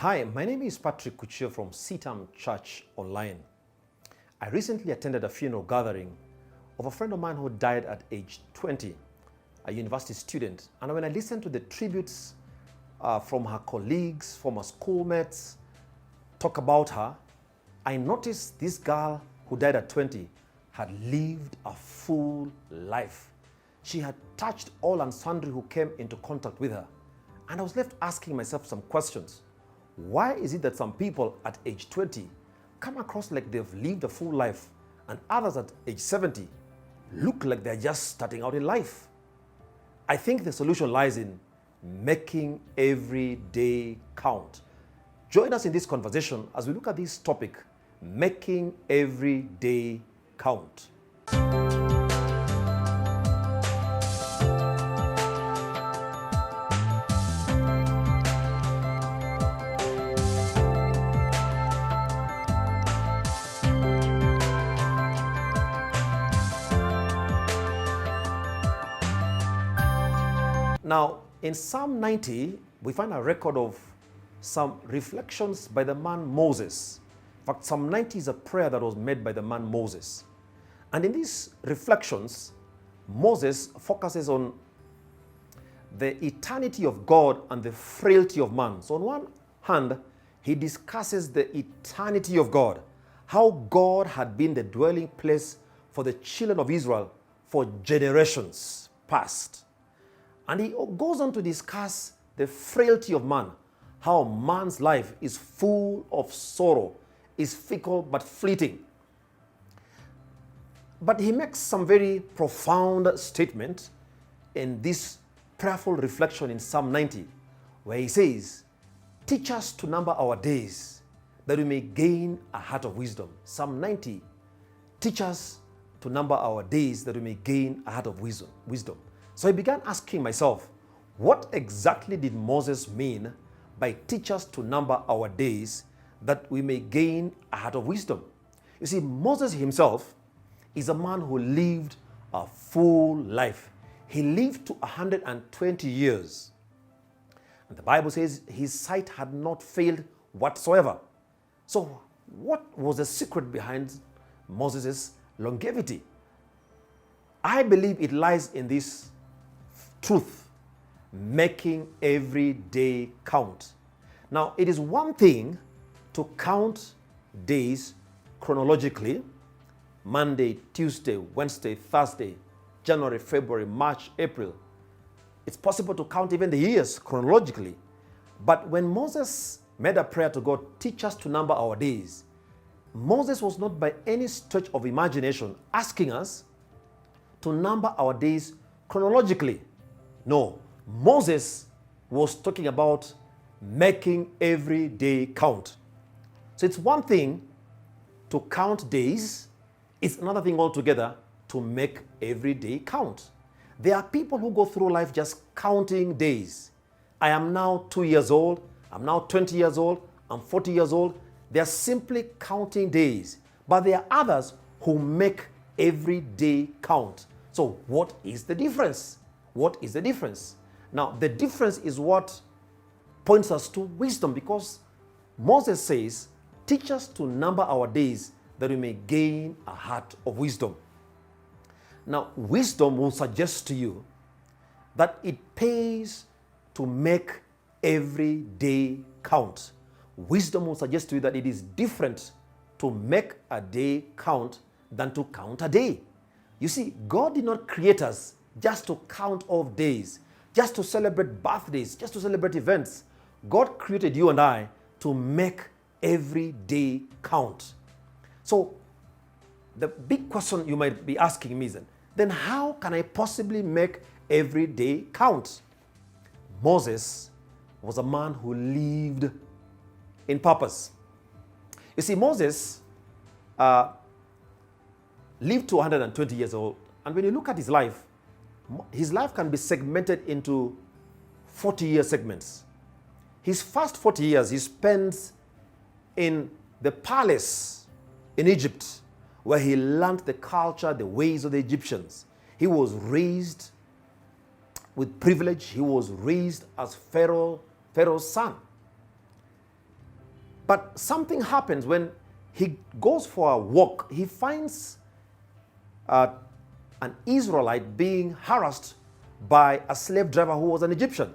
Hi, my name is Patrick Kuchio from CITAM ChurchOnline. I recently attended a funeral gathering of a friend of mine who died at age 20, a university student. And when I listened to the tributes from her colleagues, former schoolmates, talk about her, I noticed this girl who died at 20 had lived a full life. She had touched all and sundry who came into contact with her. And I was left asking myself some questions. Why is it that some people at age 20 come across like they've lived a full life and others at age 70 look like they're just starting out in life? I think the solution lies in making every day count. Join us in this conversation as we look at this topic, making every day count. Now, in Psalm 90, we find a record of some reflections by the man Moses. In fact, Psalm 90 is a prayer that was made by the man Moses. And in these reflections, Moses focuses on the eternity of God and the frailty of man. So on one hand, he discusses the eternity of God, how God had been the dwelling place for the children of Israel for generations past. And he goes on to discuss the frailty of man, how man's life is full of sorrow, is fickle but fleeting. But he makes some very profound statement in this prayerful reflection in Psalm 90, where he says, "Teach us to number our days, that we may gain a heart of wisdom." Psalm 90, teach us to number our days, that we may gain a heart of wisdom. So I began asking myself, what exactly did Moses mean by teach us to number our days that we may gain a heart of wisdom? You see, Moses himself is a man who lived a full life. He lived to 120 years. And the Bible says his sight had not failed whatsoever. So what was the secret behind Moses' longevity? I believe it lies in this truth: making every day count. Now, it is one thing to count days chronologically: Monday, Tuesday, Wednesday, Thursday, January, February, March, April. It's possible to count even the years chronologically. But when Moses made a prayer to God, teach us to number our days, Moses was not by any stretch of imagination asking us to number our days chronologically. No, Moses was talking about making every day count. So it's one thing to count days, it's another thing altogether to make every day count. There are people who go through life just counting days. I am now 2 years old, I'm now 20 years old, I'm 40 years old. They are simply counting days. But there are others who make every day count. So what is the difference? What is the difference? Now, the difference is what points us to wisdom, because Moses says, teach us to number our days that we may gain a heart of wisdom. Now, wisdom will suggest to you that it pays to make every day count. Wisdom will suggest to you that it is different to make a day count than to count a day. You see, God did not create us just to count off days, just to celebrate birthdays, just to celebrate events. God created you and I to make every day count. So the big question you might be asking me is, then how can I possibly make every day count? Moses was a man who lived in purpose. You see, Moses lived to 120 years old. And when you look at his life can be segmented into 40-year segments. His first 40 years he spends in the palace in Egypt, where he learned the culture, the ways of the Egyptians. He was raised with privilege. He was raised as Pharaoh's son. But something happens when he goes for a walk. He finds an Israelite being harassed by a slave driver who was an Egyptian.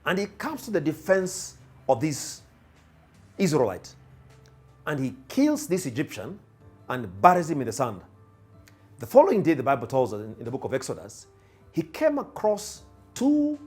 And he comes to the defense of this Israelite. And he kills this Egyptian and buries him in the sand. The following day, the Bible tells us in the book of Exodus, he came across two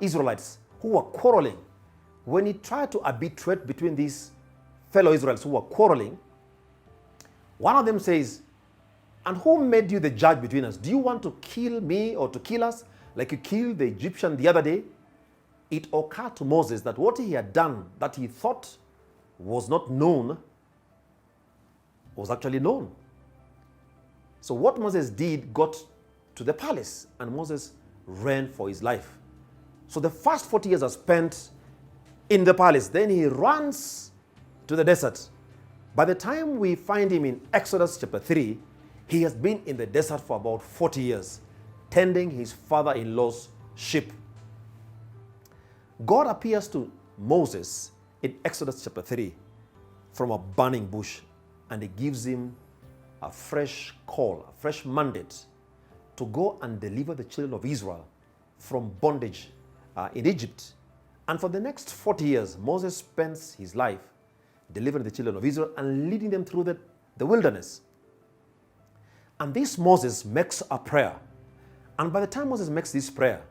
Israelites who were quarreling. When he tried to arbitrate between these fellow Israelites who were quarreling, one of them says, "And who made you the judge between us? Do you want to kill me or to kill us like you killed the Egyptian the other day?" It occurred to Moses that what he had done that he thought was not known was actually known. So what Moses did got to the palace, and Moses ran for his life. So the first 40 years are spent in the palace. Then he runs to the desert. By the time we find him in Exodus chapter 3, he has been in the desert for about 40 years, tending his father-in-law's sheep. God appears to Moses in Exodus chapter 3 from a burning bush, and he gives him a fresh call, a fresh mandate to go and deliver the children of Israel from bondage in Egypt. And for the next 40 years, Moses spends his life delivering the children of Israel and leading them through the wilderness. And this Moses makes a prayer. And by the time Moses makes this prayer,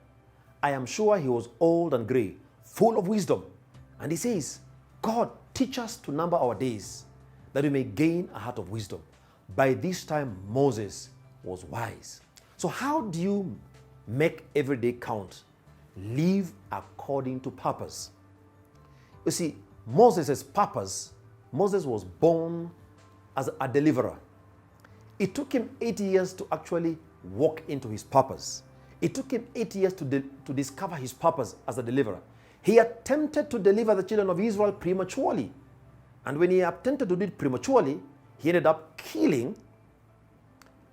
I am sure he was old and gray, full of wisdom. And he says, "God, teach us to number our days, that we may gain a heart of wisdom." By this time, Moses was wise. So how do you make every day count? Live according to purpose. You see, Moses' purpose, Moses was born as a deliverer. It took him 80 years to actually walk into his purpose. It took him 80 years to discover his purpose as a deliverer. He attempted to deliver the children of Israel prematurely. And when he attempted to do it prematurely, he ended up killing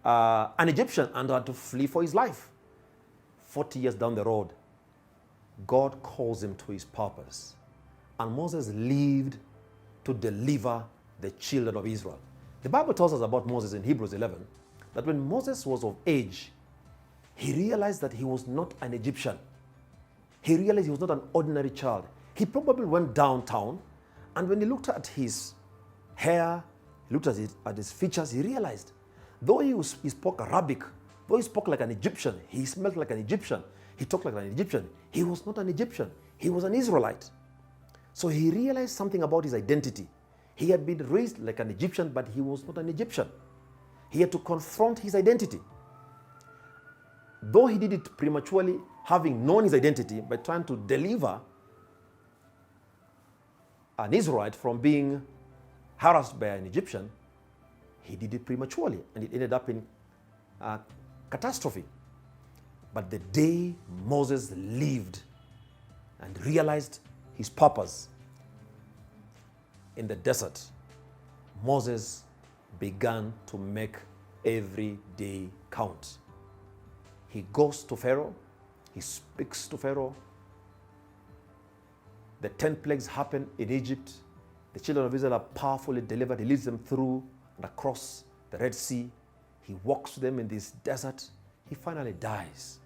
an Egyptian and had to flee for his life. 40 years down the road, God calls him to his purpose. And Moses lived to deliver the children of Israel. The Bible tells us about Moses in Hebrews 11 that when Moses was of age, he realized that he was not an Egyptian. He realized he was not an ordinary child. He probably went downtown, and when he looked at his hair, he looked at his features, he realized, though he spoke Arabic, though he spoke like an Egyptian, he smelled like an Egyptian, he talked like an Egyptian, he was not an Egyptian. He was an Israelite. So he realized something about his identity. He had been raised like an Egyptian, but he was not an Egyptian. He had to confront his identity. Though he did it prematurely, having known his identity, by trying to deliver an Israelite from being harassed by an Egyptian, he did it prematurely, and it ended up in catastrophe. But the day Moses lived and realized his purpose in the desert, Moses began to make every day count. He goes to Pharaoh, he speaks to Pharaoh. The 10 plagues happen in Egypt. The children of Israel are powerfully delivered. He leads them through and across the Red Sea. He walks with them in this desert. He finally dies.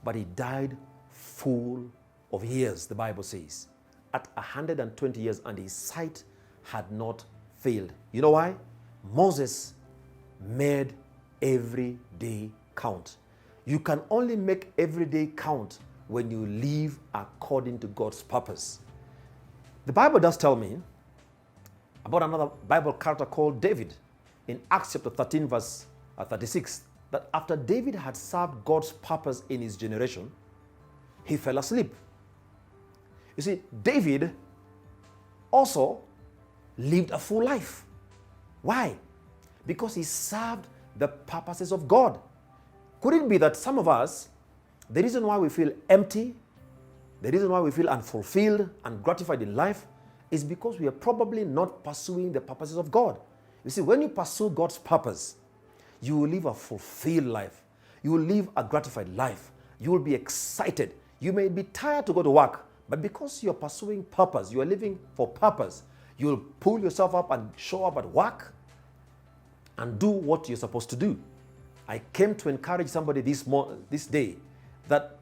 But he died full of years, the Bible says, at 120 years, and his sight had not failed. You know why? Moses made every day count. You can only make every day count when you live according to God's purpose. The Bible does tell me about another Bible character called David in Acts chapter 13 verse 36, that after David had served God's purpose in his generation, he fell asleep. You see, David also lived a full life. Why? Because he served the purposes of God. Could it be that some of us, the reason why we feel empty, the reason why we feel unfulfilled and gratified in life is because we are probably not pursuing the purposes of God. You see, when you pursue God's purpose, you will live a fulfilled life. You will live a gratified life. You will be excited. You may be tired to go to work, But because you're pursuing purpose, you are living for purpose, you'll pull yourself up and show up at work and do what you're supposed to do. I came to encourage somebody this day that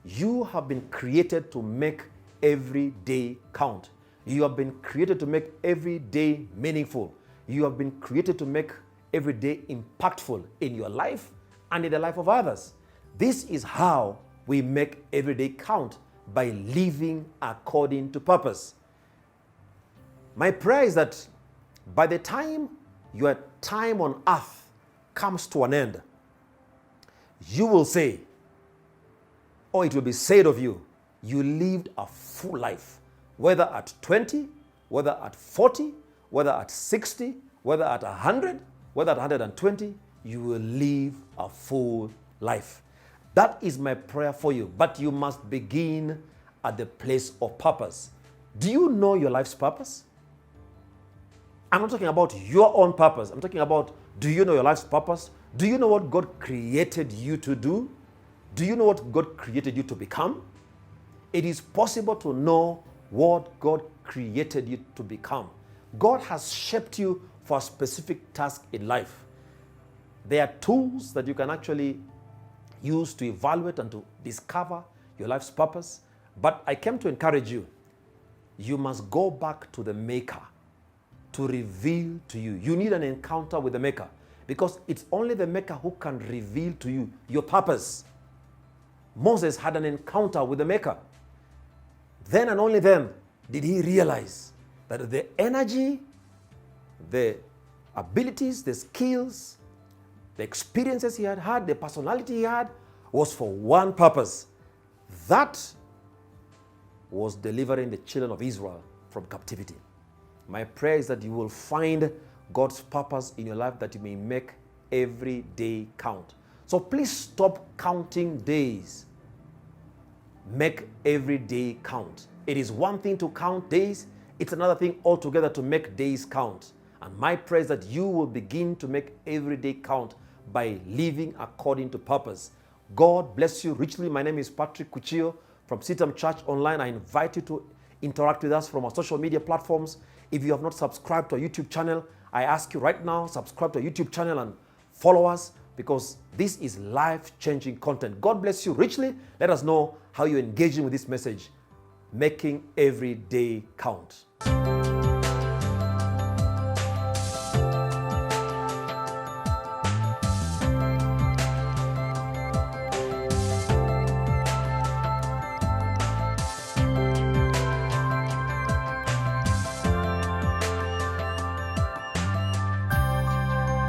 you have been created to make every day count. You have been created to make every day meaningful. You have been created to make every day impactful in your life and in the life of others. This is how we make every day count, by living according to purpose. My prayer is that by the time your time on earth comes to an end, you will say, or it will be said of you, you lived a full life. Whether at 20, whether at 40, whether at 60, whether at 100, whether at 120, you will live a full life. That is my prayer for you. But you must begin at the place of purpose. Do you know your life's purpose? I'm not talking about your own purpose. I'm talking about, do you know your life's purpose? Do you know what God created you to do? Do you know what God created you to become? It is possible to know what God created you to become. God has shaped you for a specific task in life. There are tools that you can actually use to evaluate and to discover your life's purpose. But I came to encourage you. You must go back to the Maker to reveal to you. You need an encounter with the Maker, because it's only the Maker who can reveal to you your purpose. Moses had an encounter with the Maker. Then and only then did he realize that the energy, the abilities, the skills, the experiences he had, the personality he had, was for one purpose. That was delivering the children of Israel from captivity. My prayer is that you will find God's purpose in your life, that you may make every day count. So please stop counting days. Make every day count. It is one thing to count days. It's another thing altogether to make days count. And my prayer is that you will begin to make every day count by living according to purpose. God bless you richly. My name is Patrick Kuchio from CITAM ChurchOnline. I invite you to interact with us from our social media platforms. If you have not subscribed to our YouTube channel, I ask you right now, subscribe to our YouTube channel and follow us, because this is life-changing content. God bless you richly. Let us know how you're engaging with this message, making every day count.